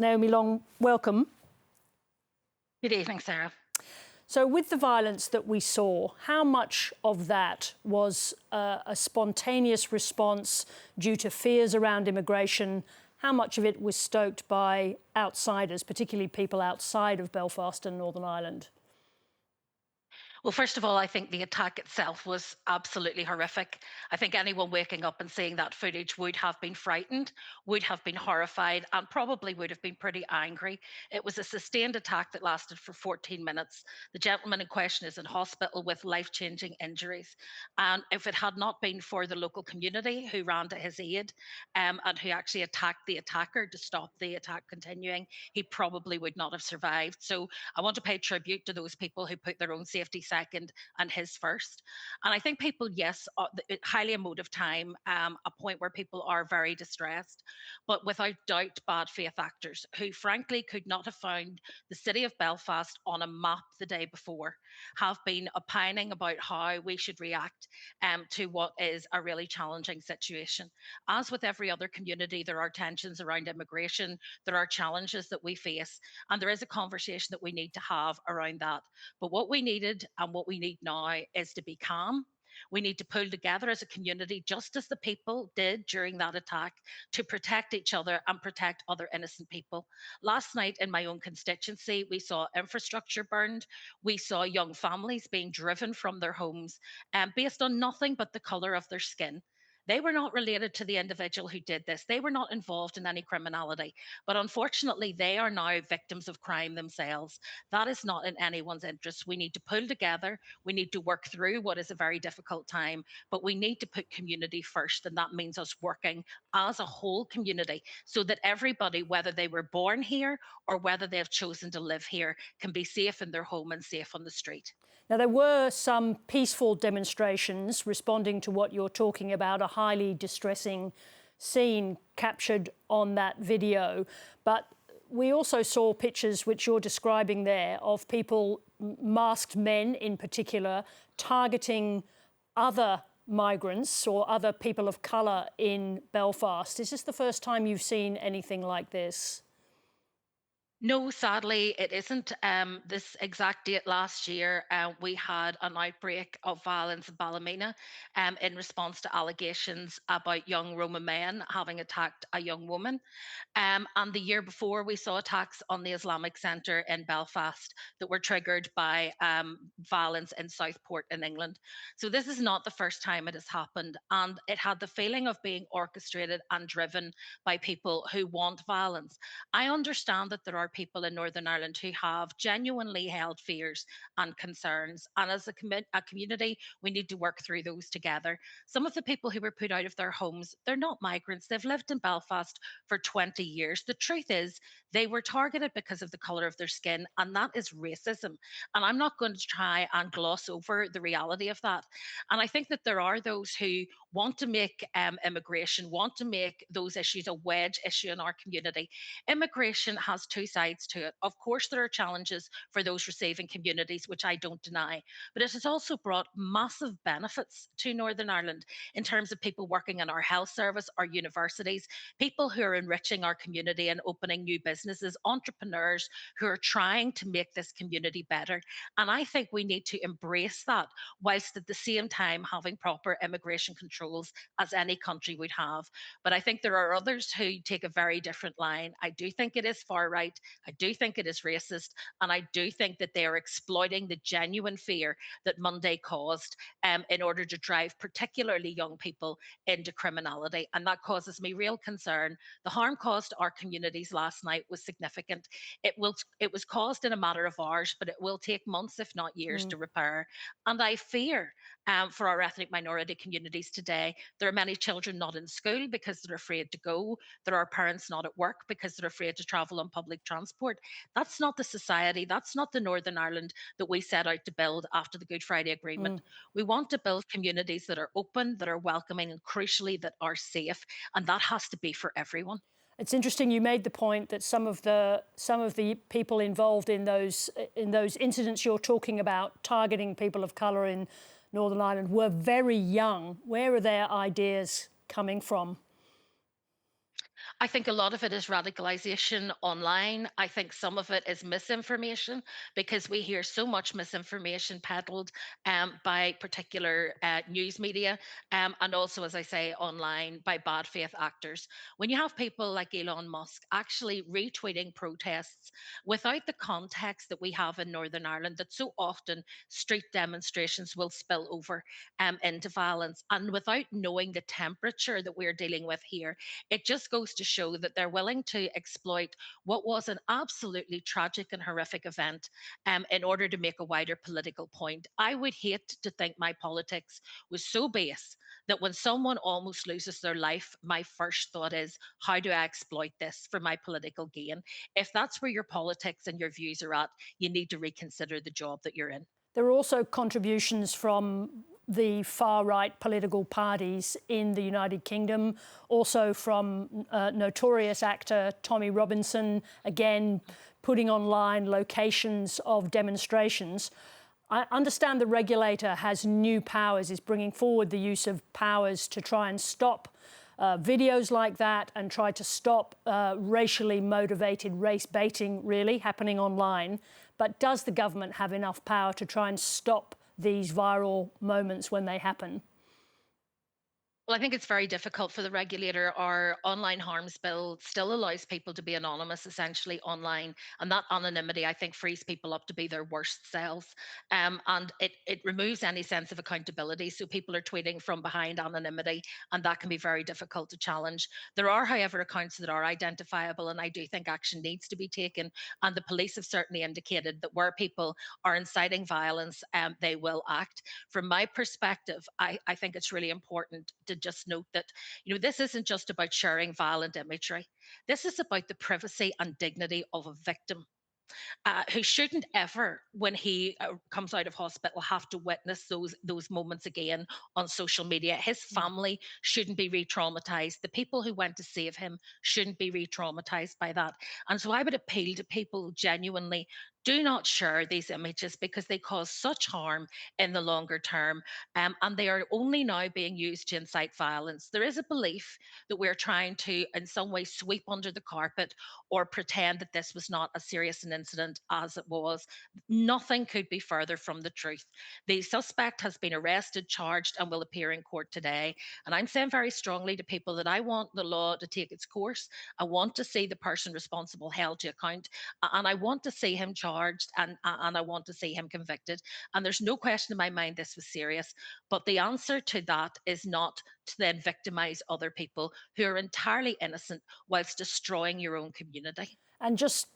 Naomi Long, welcome. Good evening, Sarah. So with the violence that we saw, how much of that was a spontaneous response due to fears around immigration? How much of it was stoked by outsiders, particularly people outside of Belfast and Northern Ireland? Well, first of all, I think the attack itself was absolutely horrific. I think anyone waking up and seeing that footage would have been frightened, would have been horrified, and probably would have been pretty angry. It was a sustained attack that lasted for 14 minutes. The gentleman in question is in hospital with life changing injuries. And if it had not been for the local community who ran to his aid and who actually attacked the attacker to stop the attack continuing, he probably would not have survived. So I want to pay tribute to those people who put their own safety second and his first. And I think people, yes, highly emotive time, a point where people are very distressed, but without doubt, bad faith actors who, frankly, could not have found the city of Belfast on a map the day before, have been opining about how we should react to what is a really challenging situation. As with every other community, there are tensions around immigration, there are challenges that we face, and there is a conversation that we need to have around that. But what we needed and what we need now is to be calm. We need to pull together as a community, just as the people did during that attack, to protect each other and protect other innocent people. Last night in my own constituency, we saw infrastructure burned. We saw young families being driven from their homes based on nothing but the colour of their skin. They were not related to the individual who did this. They were not involved in any criminality. But unfortunately, they are now victims of crime themselves. That is not in anyone's interest. We need to pull together. We need to work through what is a very difficult time, but we need to put community first. And that means us working as a whole community so that everybody, whether they were born here or whether they have chosen to live here, can be safe in their home and safe on the street. Now, there were some peaceful demonstrations responding to what you're talking about, a highly distressing scene captured on that video. But we also saw pictures which you're describing there of people, masked men in particular, targeting other migrants or other people of colour in Belfast. Is this the first time you've seen anything like this? No, sadly, it isn't. This exact date last year, we had an outbreak of violence in Ballymena in response to allegations about young Roma men having attacked a young woman. And the year before, we saw attacks on the Islamic Centre in Belfast that were triggered by violence in Southport in England. So this is not the first time it has happened. And it had the feeling of being orchestrated and driven by people who want violence. I understand that there are people in Northern Ireland who have genuinely held fears and concerns. And as a community, we need to work through those together. Some of the people who were put out of their homes, they're not migrants. They've lived in Belfast for 20 years. The truth is, they were targeted because of the colour of their skin, and that is racism. And I'm not going to try and gloss over the reality of that. And I think that there are those who want to make immigration, want to make those issues a wedge issue in our community. Immigration has two sides to it. Of course, there are challenges for those receiving communities, which I don't deny, but it has also brought massive benefits to Northern Ireland in terms of people working in our health service, our universities, people who are enriching our community and opening new businesses, entrepreneurs who are trying to make this community better. And I think we need to embrace that whilst at the same time having proper immigration controls as any country would have. But I think there are others who take a very different line. I do think it is far right. I do think it is racist. And I do think that they are exploiting the genuine fear that Monday caused in order to drive particularly young people into criminality. And that causes me real concern. The harm caused to our communities last night was significant. It was caused in a matter of hours, but it will take months, if not years, to repair. And I fear for our ethnic minority communities today, there are many children not in school because they're afraid to go. There are parents not at work because they're afraid to travel on public transport. That's not the society, that's not the Northern Ireland that we set out to build after the Good Friday Agreement. We want to build communities that are open, that are welcoming, and crucially, that are safe. And that has to be for everyone. It's interesting you made the point that some of the people involved in those incidents you're talking about, targeting people of colour in Northern Ireland, were very young. Where are their ideas coming from? I think a lot of it is radicalization online. I think some of it is misinformation because we hear so much misinformation peddled by particular news media, and also, as I say, online by bad faith actors. When you have people like Elon Musk actually retweeting protests without the context that we have in Northern Ireland, that so often street demonstrations will spill over into violence, and without knowing the temperature that we're dealing with here, it just goes to show that they're willing to exploit what was an absolutely tragic and horrific event in order to make a wider political point. I would hate to think my politics was so base that when someone almost loses their life, my first thought is, how do I exploit this for my political gain? If that's where your politics and your views are at, you need to reconsider the job that you're in. There are also contributions from the far-right political parties in the United Kingdom, also from notorious actor Tommy Robinson, again putting online locations of demonstrations. I understand the regulator has new powers, is bringing forward the use of powers to try and stop videos like that and try to stop racially motivated race baiting really happening online. But does the government have enough power to try and stop these viral moments when they happen? Well, I think it's very difficult for the regulator. Our online harms bill still allows people to be anonymous essentially online. And that anonymity, I think, frees people up to be their worst selves. And it removes any sense of accountability. So people are tweeting from behind anonymity, and that can be very difficult to challenge. There are, however, accounts that are identifiable, and I do think action needs to be taken. And the police have certainly indicated that where people are inciting violence, they will act. From my perspective, I think it's really important to just note that, this isn't just about sharing violent imagery. This is about the privacy and dignity of a victim who shouldn't ever, when he comes out of hospital, have to witness those moments again on social media. His family shouldn't be re-traumatized. The people who went to save him shouldn't be re-traumatized by that. And so I would appeal to people genuinely. Do not share these images because they cause such harm in the longer term, and they are only now being used to incite violence. There is a belief that we're trying to, in some way, sweep under the carpet or pretend that this was not as serious an incident as it was. Nothing could be further from the truth. The suspect has been arrested, charged, and will appear in court today. And I'm saying very strongly to people that I want the law to take its course. I want to see the person responsible held to account, and I want to see him charged, and I want to see him convicted. And there's no question in my mind this was serious. But the answer to that is not to then victimize other people who are entirely innocent whilst destroying your own community. And just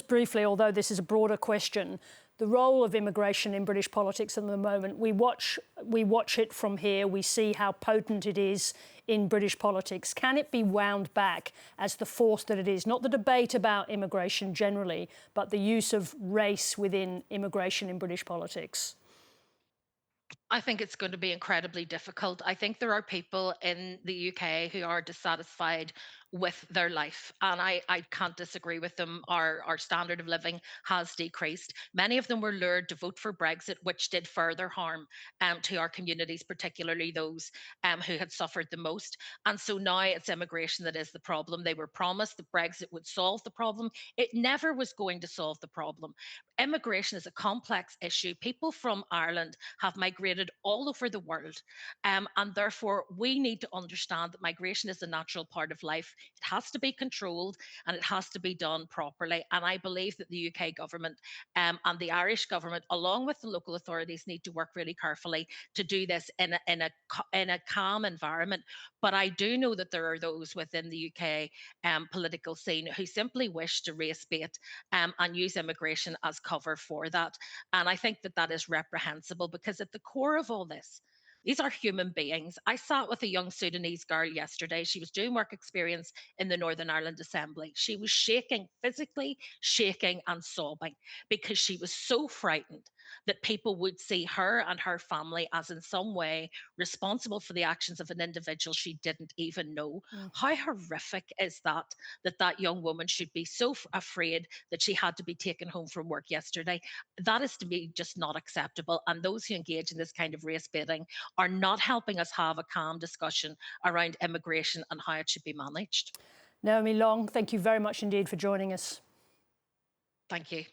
briefly, although this is a broader question, the role of immigration in British politics at the moment, we watch it from here. We see how potent it is in British politics. Can it be wound back as the force that it is? Not the debate about immigration generally, but the use of race within immigration in British politics. I think it's going to be incredibly difficult. I think there are people in the UK who are dissatisfied with their life, and I can't disagree with them. Our standard of living has decreased. Many of them were lured to vote for Brexit, which did further harm to our communities, particularly those who had suffered the most. And so now it's immigration that is the problem. They were promised that Brexit would solve the problem. It never was going to solve the problem. Immigration is a complex issue. People from Ireland have migrated all over the world. And therefore, we need to understand that migration is a natural part of life. It has to be controlled and it has to be done properly. And I believe that the UK government and the Irish government, along with the local authorities, need to work really carefully to do this in a calm environment. But I do know that there are those within the UK political scene who simply wish to race bait and use immigration as cover for that. And I think that that is reprehensible because at the core of all this, these are human beings. I sat with a young Sudanese girl yesterday. She was doing work experience in the Northern Ireland Assembly. She was shaking, physically shaking and sobbing because she was so frightened that people would see her and her family as in some way responsible for the actions of an individual she didn't even know. How horrific is that, that that young woman should be so afraid that she had to be taken home from work yesterday? That is to me just not acceptable. And those who engage in this kind of race baiting are not helping us have a calm discussion around immigration and how it should be managed. Naomi Long, thank you very much indeed for joining us. Thank you.